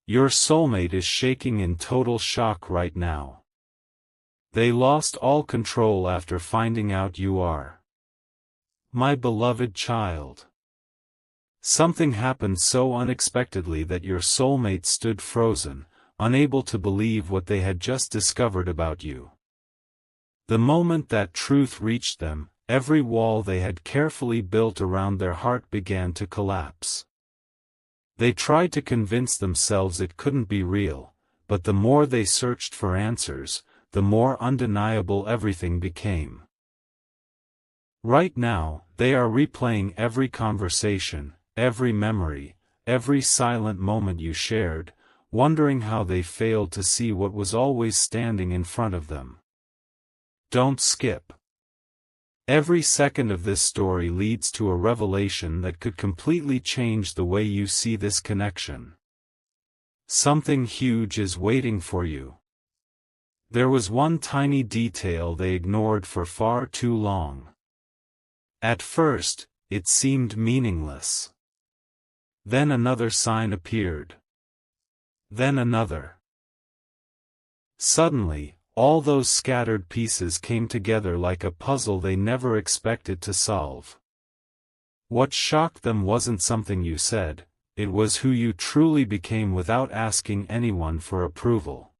Your soulmate is shaking in total shock right now. They lost all control after finding out you are my beloved child. Something happened so unexpectedly that your soulmate stood frozen, unable to believe what they had just discovered about you. The moment that truth reached them, every wall they had carefully built around their heart began to collapse. They tried to convince themselves it couldn't be real, but the more they searched for answers, the more undeniable everything became. Right now, they are replaying every conversation, every memory, every silent moment you shared, wondering how they failed to see what was always standing in front of them. Don't skip. Every second of this story leads to a revelation that could completely change the way you see this connection. Something huge is waiting for you. There was one tiny detail they ignored for far too long. At first, it seemed meaningless. Then another sign appeared. Then another. Suddenly, all those scattered pieces came together like a puzzle they never expected to solve. What shocked them wasn't something you said, it was who you truly became without asking anyone for approval.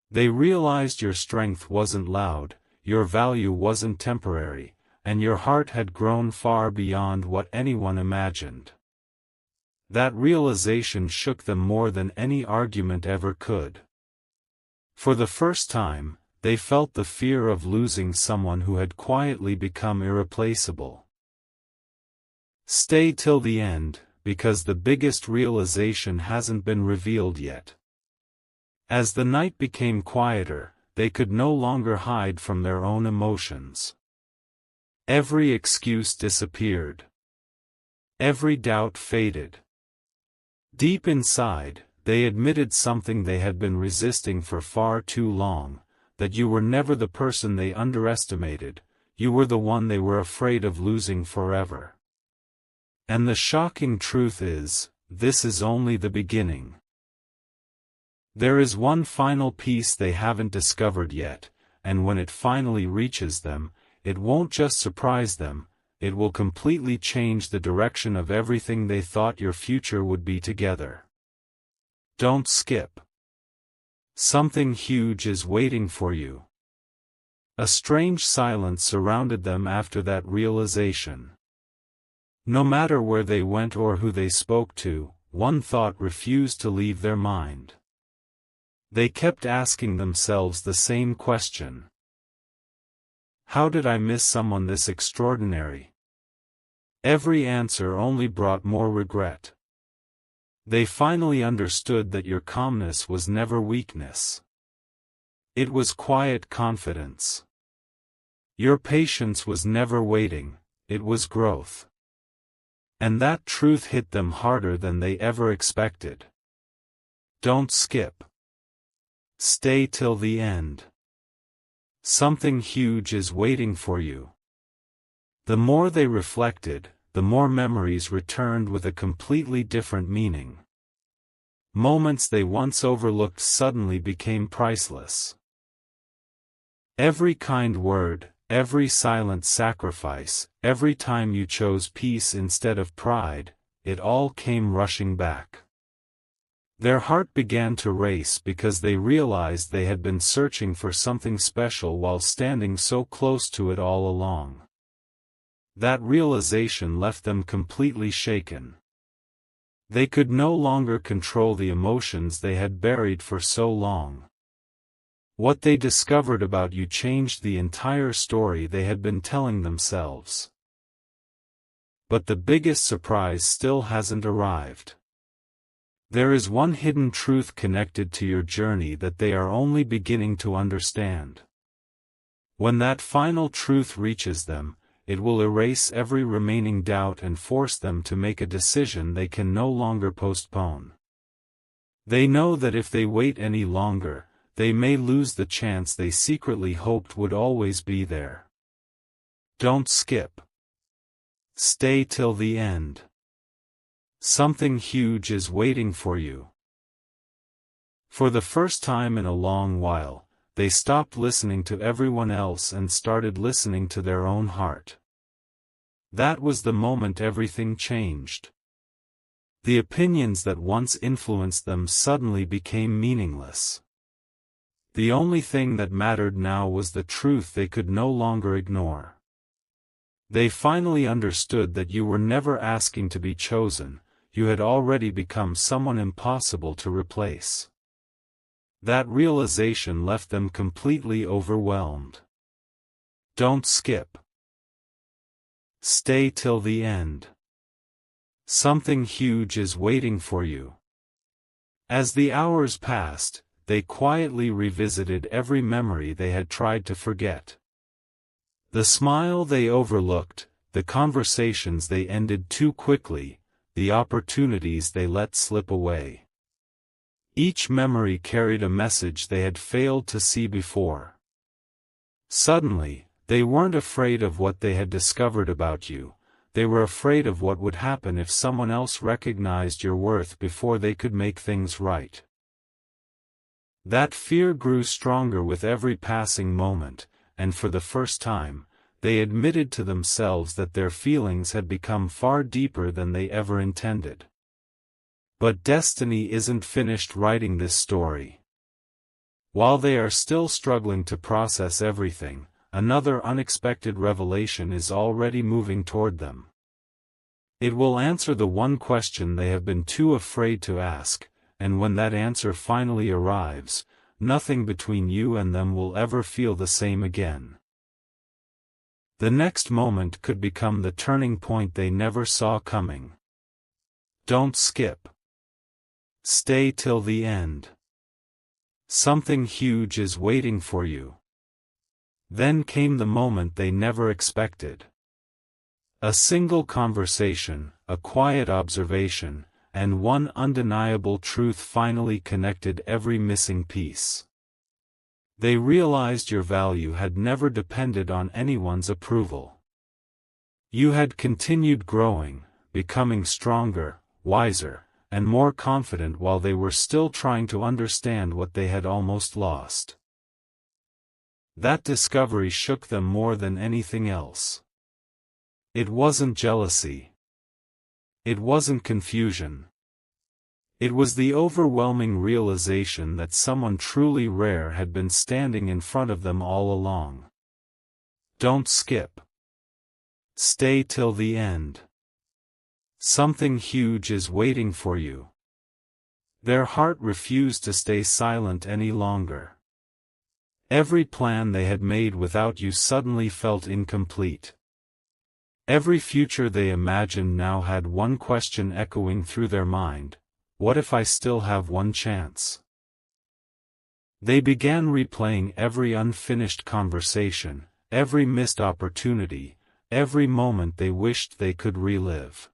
They realized your strength wasn't loud, your value wasn't temporary, and your heart had grown far beyond what anyone imagined. That realization shook them more than any argument ever could. For the first time, they felt the fear of losing someone who had quietly become irreplaceable. Stay till the end, because the biggest realization hasn't been revealed yet. As the night became quieter, they could no longer hide from their own emotions. Every excuse disappeared. Every doubt faded. Deep inside, they admitted something they had been resisting for far too long, that you were never the person they underestimated, you were the one they were afraid of losing forever. And the shocking truth is, this is only the beginning. There is one final piece they haven't discovered yet, and when it finally reaches them, it won't just surprise them, it will completely change the direction of everything they thought your future would be together. Don't skip. Something huge is waiting for you. A strange silence surrounded them after that realization. No matter where they went or who they spoke to, one thought refused to leave their mind. They kept asking themselves the same question. How did I miss someone this extraordinary? Every answer only brought more regret. They finally understood that your calmness was never weakness. It was quiet confidence. Your patience was never waiting, it was growth. And that truth hit them harder than they ever expected. Don't skip. Stay till the end. Something huge is waiting for you. The more they reflected, the more memories returned with a completely different meaning. Moments they once overlooked suddenly became priceless. Every kind word, every silent sacrifice, every time you chose peace instead of pride, it all came rushing back. Their heart began to race because they realized they had been searching for something special while standing so close to it all along. That realization left them completely shaken. They could no longer control the emotions they had buried for so long. What they discovered about you changed the entire story they had been telling themselves. But the biggest surprise still hasn't arrived. There is one hidden truth connected to your journey that they are only beginning to understand. When that final truth reaches them, it will erase every remaining doubt and force them to make a decision they can no longer postpone. They know that if they wait any longer, they may lose the chance they secretly hoped would always be there. Don't skip. Stay till the end. Something huge is waiting for you. For the first time in a long while, they stopped listening to everyone else and started listening to their own heart. That was the moment everything changed. The opinions that once influenced them suddenly became meaningless. The only thing that mattered now was the truth they could no longer ignore. They finally understood that you were never asking to be chosen, you had already become someone impossible to replace. That realization left them completely overwhelmed. Don't skip. Stay till the end. Something huge is waiting for you. As the hours passed, they quietly revisited every memory they had tried to forget. The smile they overlooked, the conversations they ended too quickly, the opportunities they let slip away. Each memory carried a message they had failed to see before. Suddenly, they weren't afraid of what they had discovered about you, they were afraid of what would happen if someone else recognized your worth before they could make things right. That fear grew stronger with every passing moment, and for the first time, they admitted to themselves that their feelings had become far deeper than they ever intended. But destiny isn't finished writing this story. While they are still struggling to process everything, another unexpected revelation is already moving toward them. It will answer the one question they have been too afraid to ask, and when that answer finally arrives, nothing between you and them will ever feel the same again. The next moment could become the turning point they never saw coming. Don't skip. Stay till the end. Something huge is waiting for you. Then came the moment they never expected. A single conversation, a quiet observation, and one undeniable truth finally connected every missing piece. They realized your value had never depended on anyone's approval. You had continued growing, becoming stronger, wiser, and more confident while they were still trying to understand what they had almost lost. That discovery shook them more than anything else. It wasn't jealousy. It wasn't confusion. It was the overwhelming realization that someone truly rare had been standing in front of them all along. Don't skip. Stay till the end. Something huge is waiting for you. Their heart refused to stay silent any longer. Every plan they had made without you suddenly felt incomplete. Every future they imagined now had one question echoing through their mind: what if I still have one chance? They began replaying every unfinished conversation, every missed opportunity, every moment they wished they could relive.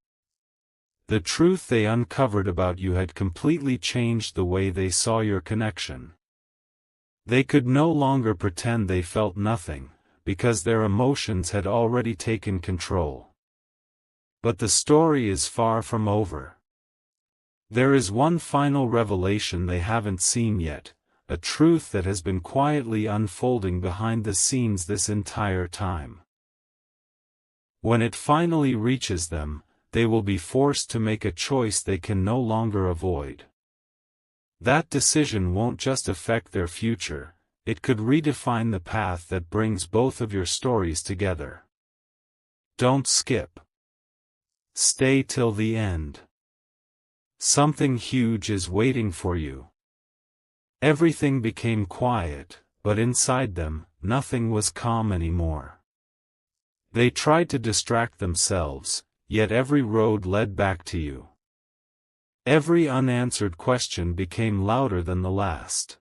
The truth they uncovered about you had completely changed the way they saw your connection. They could no longer pretend they felt nothing, because their emotions had already taken control. But the story is far from over. There is one final revelation they haven't seen yet, a truth that has been quietly unfolding behind the scenes this entire time. When it finally reaches them, they will be forced to make a choice they can no longer avoid. That decision won't just affect their future, it could redefine the path that brings both of your stories together. Don't skip. Stay till the end. Something huge is waiting for you. Everything became quiet, but inside them, nothing was calm anymore. They tried to distract themselves, yet every road led back to you. Every unanswered question became louder than the last.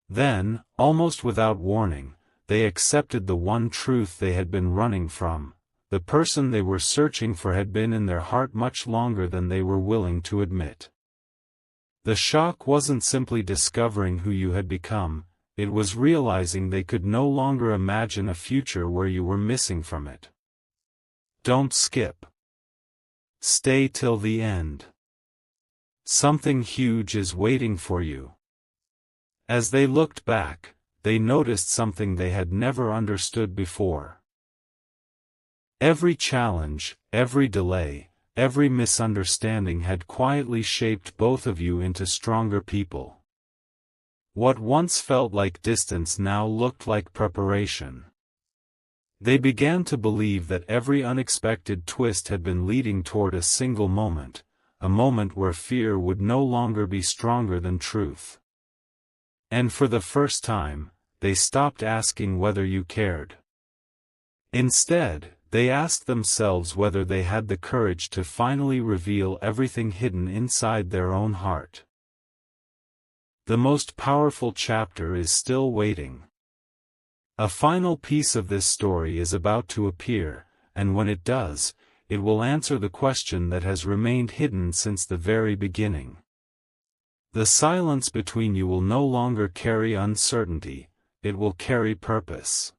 Then, almost without warning, they accepted the one truth they had been running from: the person they were searching for had been in their heart much longer than they were willing to admit. The shock wasn't simply discovering who you had become, it was realizing they could no longer imagine a future where you were missing from it. Don't skip. Stay till the end. Something huge is waiting for you. As they looked back, they noticed something they had never understood before. Every challenge, every delay, every misunderstanding had quietly shaped both of you into stronger people. What once felt like distance now looked like preparation. They began to believe that every unexpected twist had been leading toward a single moment, a moment where fear would no longer be stronger than truth. And for the first time, they stopped asking whether you cared. Instead, they asked themselves whether they had the courage to finally reveal everything hidden inside their own heart. The most powerful chapter is still waiting. A final piece of this story is about to appear, and when it does, it will answer the question that has remained hidden since the very beginning. The silence between you will no longer carry uncertainty, it will carry purpose.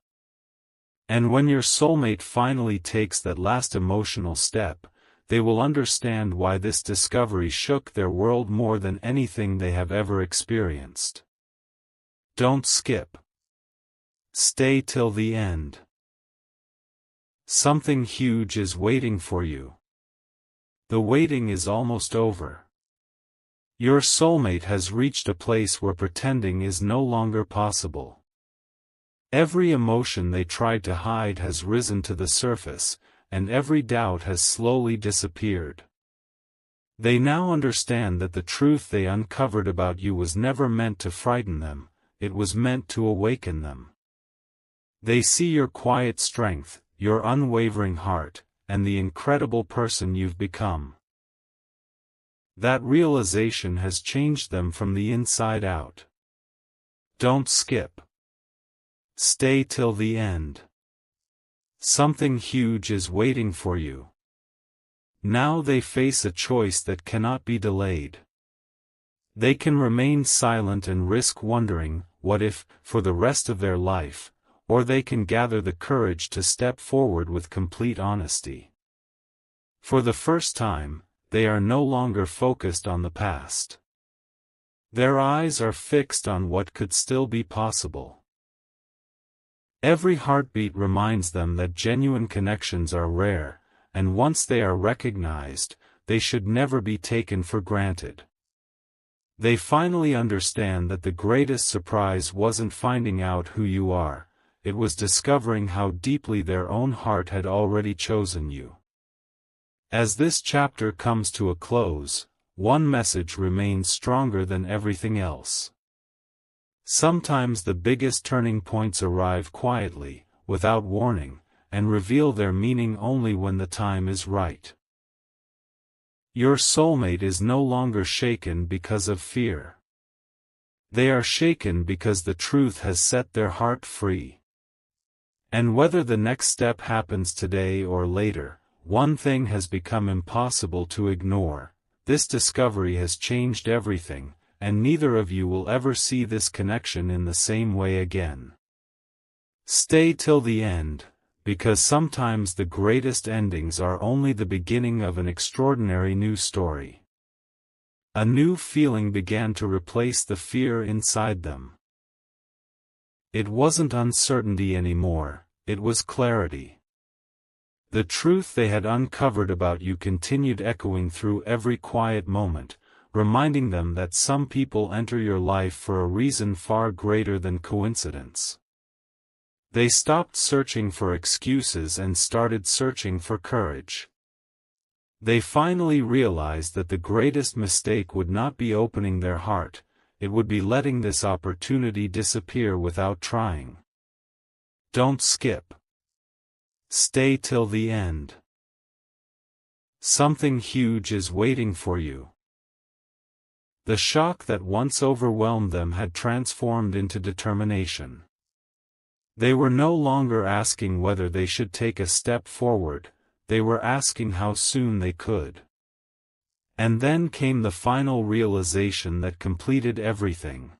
And when your soulmate finally takes that last emotional step, they will understand why this discovery shook their world more than anything they have ever experienced. Don't skip. Stay till the end. Something huge is waiting for you. The waiting is almost over. Your soulmate has reached a place where pretending is no longer possible. Every emotion they tried to hide has risen to the surface, and every doubt has slowly disappeared. They now understand that the truth they uncovered about you was never meant to frighten them, it was meant to awaken them. They see your quiet strength, your unwavering heart, and the incredible person you've become. That realization has changed them from the inside out. Don't skip. Stay till the end. Something huge is waiting for you. Now they face a choice that cannot be delayed. They can remain silent and risk wondering, what if, for the rest of their life, or they can gather the courage to step forward with complete honesty. For the first time, they are no longer focused on the past. Their eyes are fixed on what could still be possible. Every heartbeat reminds them that genuine connections are rare, and once they are recognized, they should never be taken for granted. They finally understand that the greatest surprise wasn't finding out who you are, it was discovering how deeply their own heart had already chosen you. As this chapter comes to a close, one message remains stronger than everything else. Sometimes the biggest turning points arrive quietly, without warning, and reveal their meaning only when the time is right. Your soulmate is no longer shaken because of fear. They are shaken because the truth has set their heart free. And whether the next step happens today or later, one thing has become impossible to ignore: this discovery has changed everything, and neither of you will ever see this connection in the same way again. Stay till the end, because sometimes the greatest endings are only the beginning of an extraordinary new story. A new feeling began to replace the fear inside them. It wasn't uncertainty anymore, it was clarity. The truth they had uncovered about you continued echoing through every quiet moment, reminding them that some people enter your life for a reason far greater than coincidence. They stopped searching for excuses and started searching for courage. They finally realized that the greatest mistake would not be opening their heart, it would be letting this opportunity disappear without trying. Don't skip. Stay till the end. Something huge is waiting for you. The shock that once overwhelmed them had transformed into determination. They were no longer asking whether they should take a step forward, they were asking how soon they could. And then came the final realization that completed everything.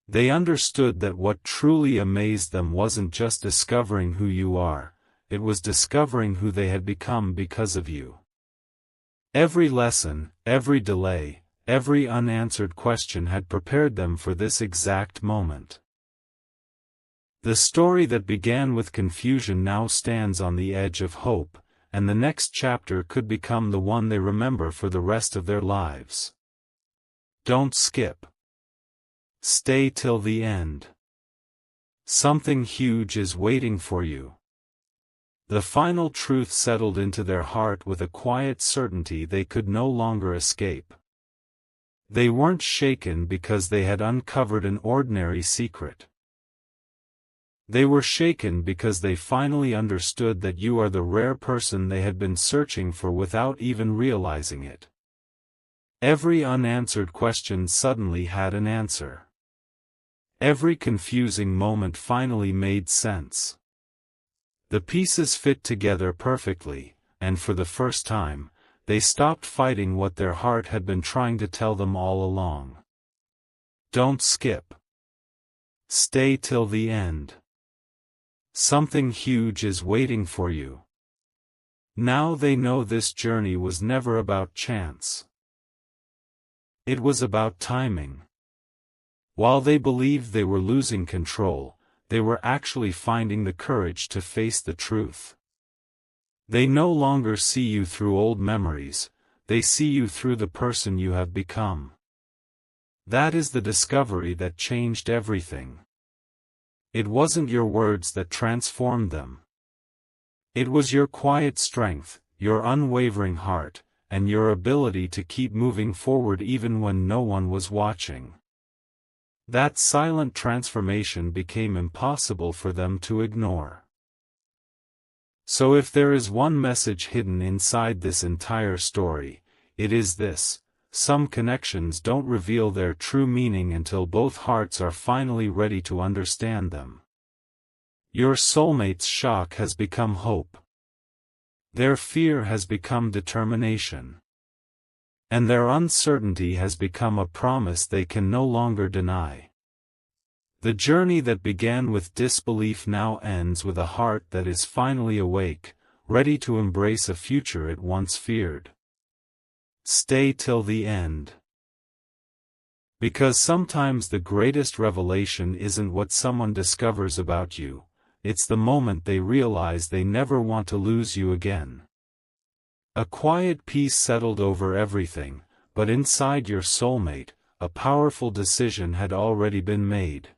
They understood that what truly amazed them wasn't just discovering who you are, it was discovering who they had become because of you. Every lesson, every delay, Every unanswered question had prepared them for this exact moment. The story that began with confusion now stands on the edge of hope, and the next chapter could become the one they remember for the rest of their lives. Don't skip. Stay till the end. Something huge is waiting for you. The final truth settled into their heart with a quiet certainty they could no longer escape. They weren't shaken because they had uncovered an ordinary secret. They were shaken because they finally understood that you are the rare person they had been searching for without even realizing it. Every unanswered question suddenly had an answer. Every confusing moment finally made sense. The pieces fit together perfectly, and for the first time, they stopped fighting what their heart had been trying to tell them all along. Don't skip. Stay till the end. Something huge is waiting for you. Now they know this journey was never about chance. It was about timing. While they believed they were losing control, they were actually finding the courage to face the truth. They no longer see you through old memories, they see you through the person you have become. That is the discovery that changed everything. It wasn't your words that transformed them. It was your quiet strength, your unwavering heart, and your ability to keep moving forward even when no one was watching. That silent transformation became impossible for them to ignore. So if there is one message hidden inside this entire story, it is this: some connections don't reveal their true meaning until both hearts are finally ready to understand them. Your soulmate's shock has become hope. Their fear has become determination. And their uncertainty has become a promise they can no longer deny. The journey that began with disbelief now ends with a heart that is finally awake, ready to embrace a future it once feared. Stay till the end. Because sometimes the greatest revelation isn't what someone discovers about you, it's the moment they realize they never want to lose you again. A quiet peace settled over everything, but inside your soulmate, a powerful decision had already been made.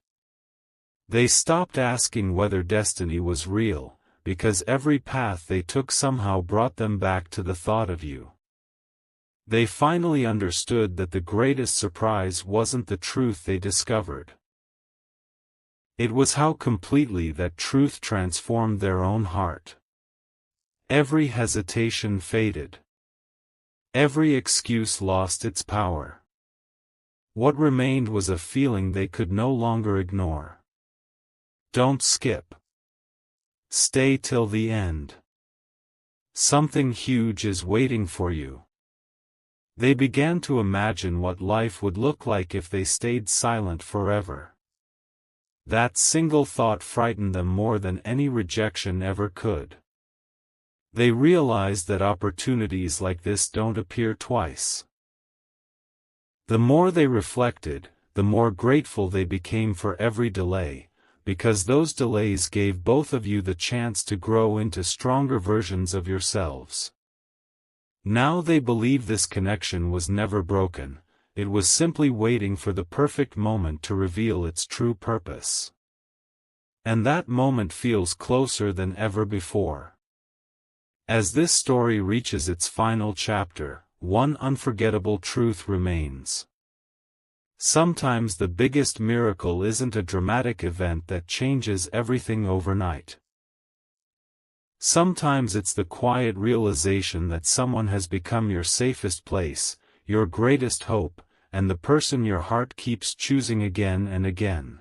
They stopped asking whether destiny was real, because every path they took somehow brought them back to the thought of you. They finally understood that the greatest surprise wasn't the truth they discovered. It was how completely that truth transformed their own heart. Every hesitation faded. Every excuse lost its power. What remained was a feeling they could no longer ignore. Don't skip. Stay till the end. Something huge is waiting for you. They began to imagine what life would look like if they stayed silent forever. That single thought frightened them more than any rejection ever could. They realized that opportunities like this don't appear twice. The more they reflected, the more grateful they became for every delay, because those delays gave both of you the chance to grow into stronger versions of yourselves. Now they believe this connection was never broken, it was simply waiting for the perfect moment to reveal its true purpose. And that moment feels closer than ever before. As this story reaches its final chapter, one unforgettable truth remains. Sometimes the biggest miracle isn't a dramatic event that changes everything overnight. Sometimes it's the quiet realization that someone has become your safest place, your greatest hope, and the person your heart keeps choosing again and again.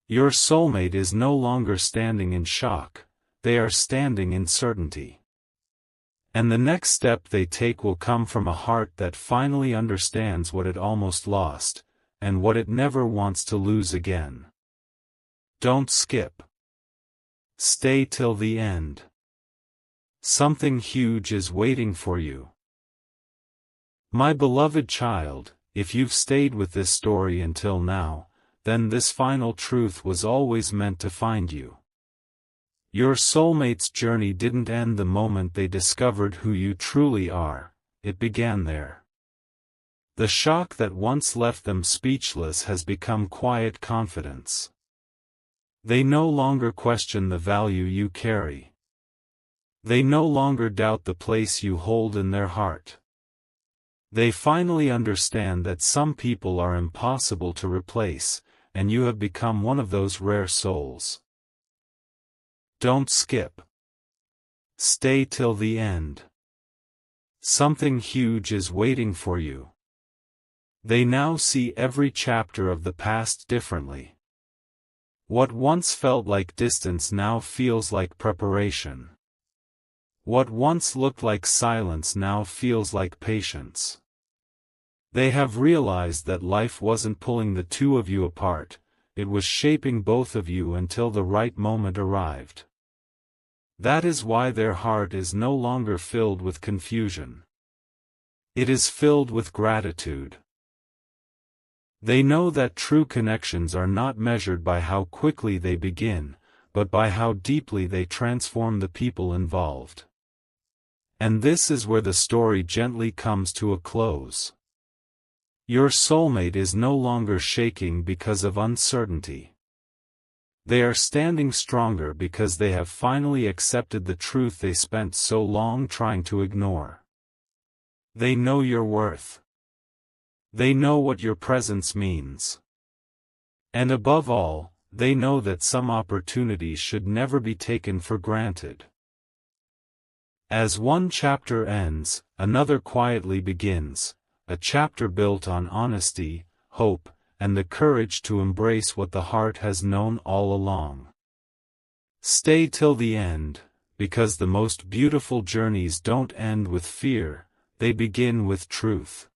Your soulmate is no longer standing in shock, they are standing in certainty. And the next step they take will come from a heart that finally understands what it almost lost, and what it never wants to lose again. Don't skip. Stay till the end. Something huge is waiting for you. My beloved child, if you've stayed with this story until now, then this final truth was always meant to find you. Your soulmate's journey didn't end the moment they discovered who you truly are, it began there. The shock that once left them speechless has become quiet confidence. They no longer question the value you carry. They no longer doubt the place you hold in their heart. They finally understand that some people are impossible to replace, and you have become one of those rare souls. Don't skip. Stay till the end. Something huge is waiting for you. They now see every chapter of the past differently. What once felt like distance now feels like preparation. What once looked like silence now feels like patience. They have realized that life wasn't pulling the two of you apart, it was shaping both of you until the right moment arrived. That is why their heart is no longer filled with confusion. It is filled with gratitude. They know that true connections are not measured by how quickly they begin, but by how deeply they transform the people involved. And this is where the story gently comes to a close. Your soulmate is no longer shaking because of uncertainty. They are standing stronger because they have finally accepted the truth they spent so long trying to ignore. They know your worth. They know what your presence means. And above all, they know that some opportunities should never be taken for granted. As one chapter ends, another quietly begins, a chapter built on honesty, hope, and the courage to embrace what the heart has known all along. Stay till the end, because the most beautiful journeys don't end with fear, they begin with truth.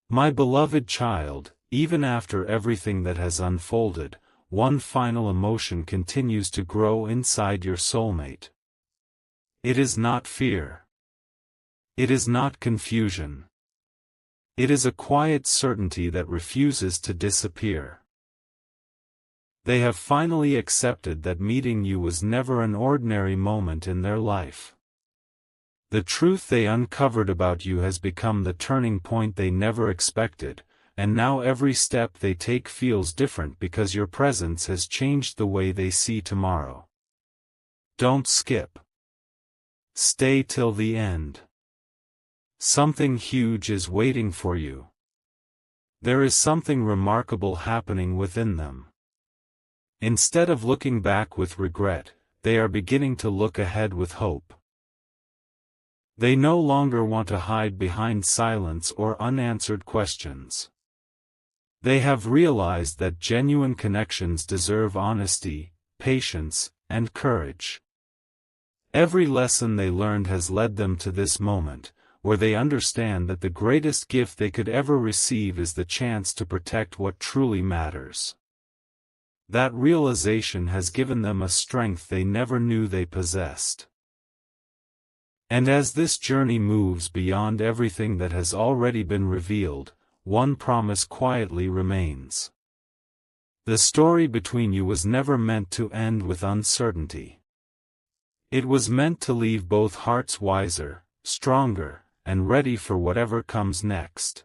My beloved child, even after everything that has unfolded, one final emotion continues to grow inside your soulmate. It is not fear. It is not confusion. It is a quiet certainty that refuses to disappear. They have finally accepted that meeting you was never an ordinary moment in their life. The truth they uncovered about you has become the turning point they never expected, and now every step they take feels different because your presence has changed the way they see tomorrow. Don't skip. Stay till the end. Something huge is waiting for you. There is something remarkable happening within them. Instead of looking back with regret, they are beginning to look ahead with hope. They no longer want to hide behind silence or unanswered questions. They have realized that genuine connections deserve honesty, patience, and courage. Every lesson they learned has led them to this moment, where they understand that the greatest gift they could ever receive is the chance to protect what truly matters. That realization has given them a strength they never knew they possessed. And as this journey moves beyond everything that has already been revealed, one promise quietly remains. The story between you was never meant to end with uncertainty. It was meant to leave both hearts wiser, stronger, and ready for whatever comes next.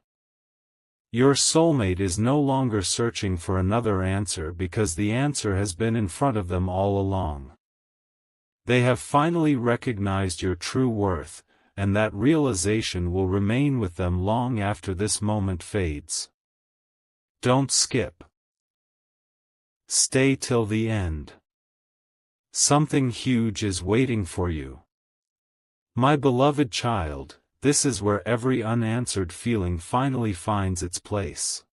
Your soulmate is no longer searching for another answer because the answer has been in front of them all along. They have finally recognized your true worth, and that realization will remain with them long after this moment fades. Don't skip. Stay till the end. Something huge is waiting for you. My beloved child, this is where every unanswered feeling finally finds its place.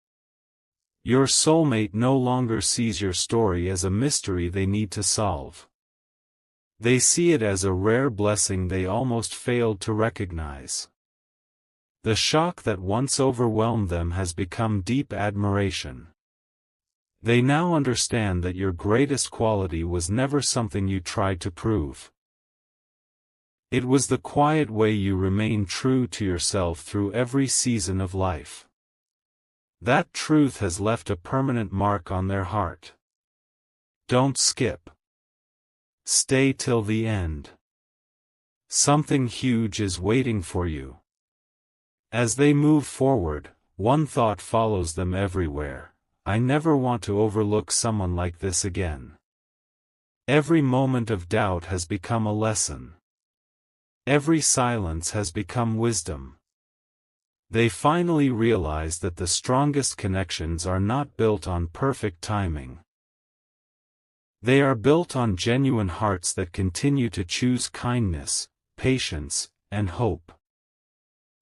Your soulmate no longer sees your story as a mystery they need to solve. They see it as a rare blessing they almost failed to recognize. The shock that once overwhelmed them has become deep admiration. They now understand that your greatest quality was never something you tried to prove. It was the quiet way you remained true to yourself through every season of life. That truth has left a permanent mark on their heart. Don't skip. Stay till the end. Something huge is waiting for you. As they move forward, one thought follows them everywhere: I never want to overlook someone like this again. Every moment of doubt has become a lesson. Every silence has become wisdom. They finally realize that the strongest connections are not built on perfect timing. They are built on genuine hearts that continue to choose kindness, patience, and hope.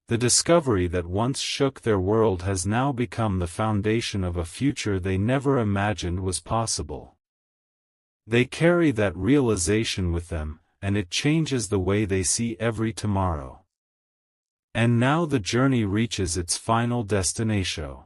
The discovery that once shook their world has now become the foundation of a future they never imagined was possible. They carry that realization with them, and it changes the way they see every tomorrow. And now the journey reaches its final destination.